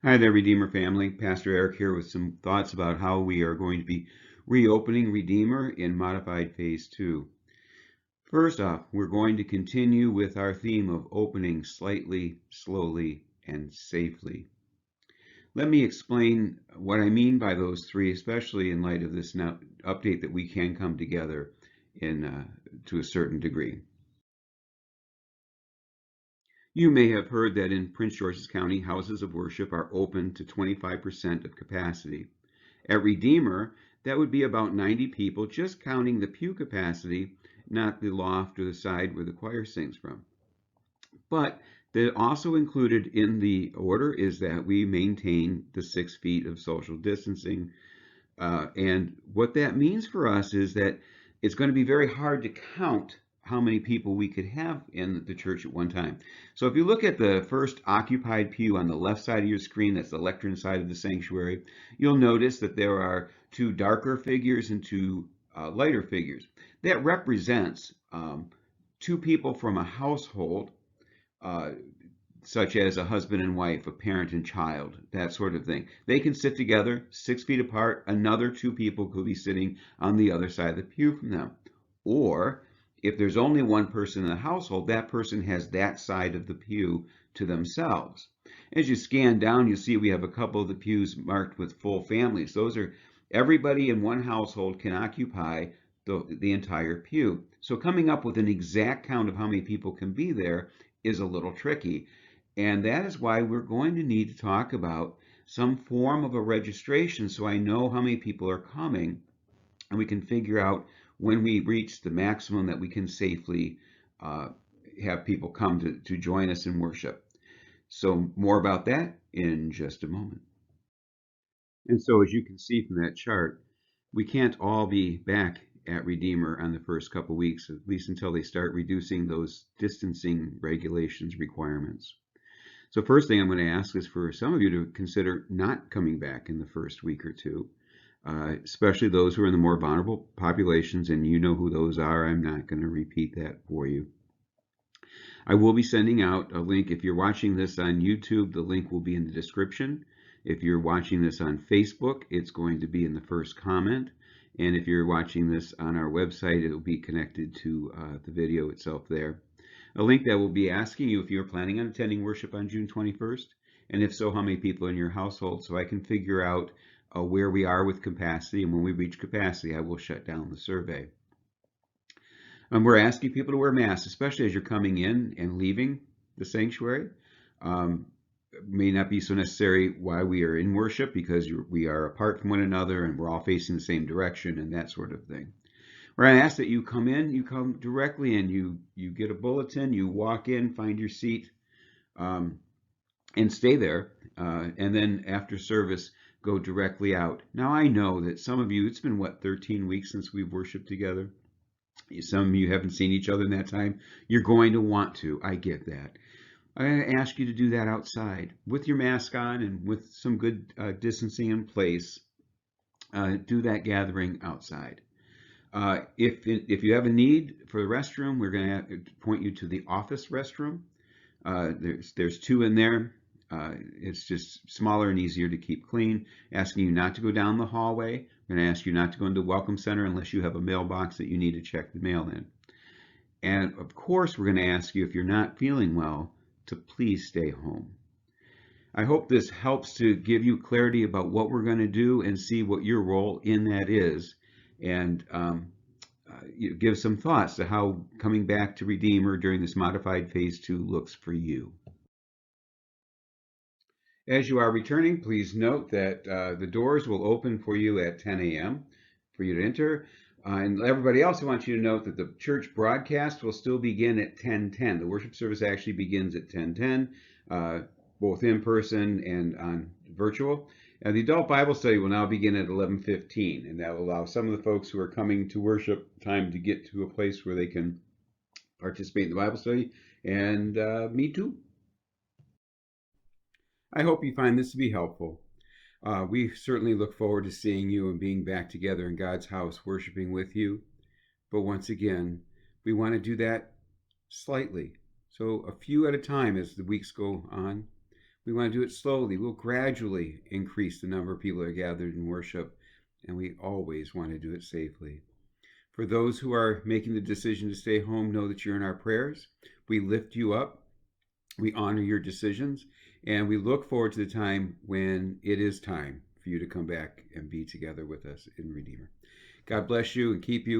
Hi there, Redeemer family. Pastor Eric here with some thoughts about how we are going to be reopening Redeemer in Modified Phase 2. First off, we're going to continue with our theme of opening slightly, slowly, and safely. Let me explain what I mean by those three, especially in light of this now update that we can come together to a certain degree. You may have heard that in Prince George's County, houses of worship are open to 25% of capacity. At Redeemer, that would be about 90 people, just counting the pew capacity, not the loft or the side where the choir sings from. But also included in the order is that we maintain the 6 feet of social distancing. And what that means for us is that it's going to be very hard to count how many people we could have in the church at one time. So if you look at the first occupied pew on the left side of your screen, that's the lectern side of the sanctuary, you'll notice that there are 2 darker figures and 2 lighter figures. That represents 2 people from a household, uh, such as a husband and wife, a parent and child, that sort of thing. They can sit together 6 feet apart. Another 2 people could be sitting on the other side of the pew from them. Or if there's only one person in the household, that person has that side of the pew to themselves. As you scan down, you see we have a couple of the pews marked with full families. Those are everybody in one household can occupy the entire pew. So coming up with an exact count of how many people can be there is a little tricky. And that is why we're going to need to talk about some form of a registration so I know how many people are coming and we can figure out when we reach the maximum that we can safely uh, have people come to join us in worship. So more about that in just a moment. And so as you can see from that chart, we can't all be back at Redeemer on the first couple weeks, at least until they start reducing those distancing regulations requirements. So first thing I'm going to ask is for some of you to consider not coming back in the first week or two, especially those who are in the more vulnerable populations, and you know who those are. I'm not going to repeat that for you. I will be sending out a link. If you're watching this on YouTube, the link will be in the description. If you're watching this on Facebook, it's going to be in the first comment. And if you're watching this on our website, it will be connected to the video itself there. A link that will be asking you if you're planning on attending worship on June 21st, and if so, how many people in your household, so I can figure out where we are with capacity, and when we reach capacity, I will shut down the survey. We're asking people to wear masks, especially as you're coming in and leaving the sanctuary. Um, may not be so necessary while we are in worship because we are apart from one another and we're all facing the same direction and that sort of thing. We're going to ask that you come in, you come directly in, you get a bulletin, you walk in, find your seat, um, and stay there. And then after service, go directly out. Now I know that some of you, it's been what, 13 weeks since we've worshiped together? Some of you haven't seen each other in that time. You're going to want to. I get that. I'm going to ask you to do that outside with your mask on and with some good distancing in place. Do that gathering outside. If you have a need for the restroom, we're going to point you to the office restroom. There's 2 in there. It's just smaller and easier to keep clean. Asking you not to go down the hallway. I'm going to ask you not to go into the Welcome Center unless you have a mailbox that you need to check the mail in. And of course, we're going to ask you if you're not feeling well to please stay home. I hope this helps to give you clarity about what we're going to do and see what your role in that is, and give some thoughts to how coming back to Redeemer during this modified phase 2 looks for you. As you are returning, please note that the doors will open for you at 10 a.m. for you to enter. And everybody else, I want you to note that the church broadcast will still begin at 10:10. The worship service actually begins at 10:10, both in person and on virtual. And the adult Bible study will now begin at 11:15, and that will allow some of the folks who are coming to worship time to get to a place where they can participate in the Bible study, and me too. I hope you find this to be helpful. We certainly look forward to seeing you and being back together in God's house, worshiping with you. But once again, we want to do that slightly. So a few at a time as the weeks go on. We want to do it slowly. We'll gradually increase the number of people that are gathered in worship, and we always want to do it safely. For those who are making the decision to stay home, know that you're in our prayers. We lift you up. We honor your decisions, and we look forward to the time when it is time for you to come back and be together with us in Redeemer. God bless you and keep you.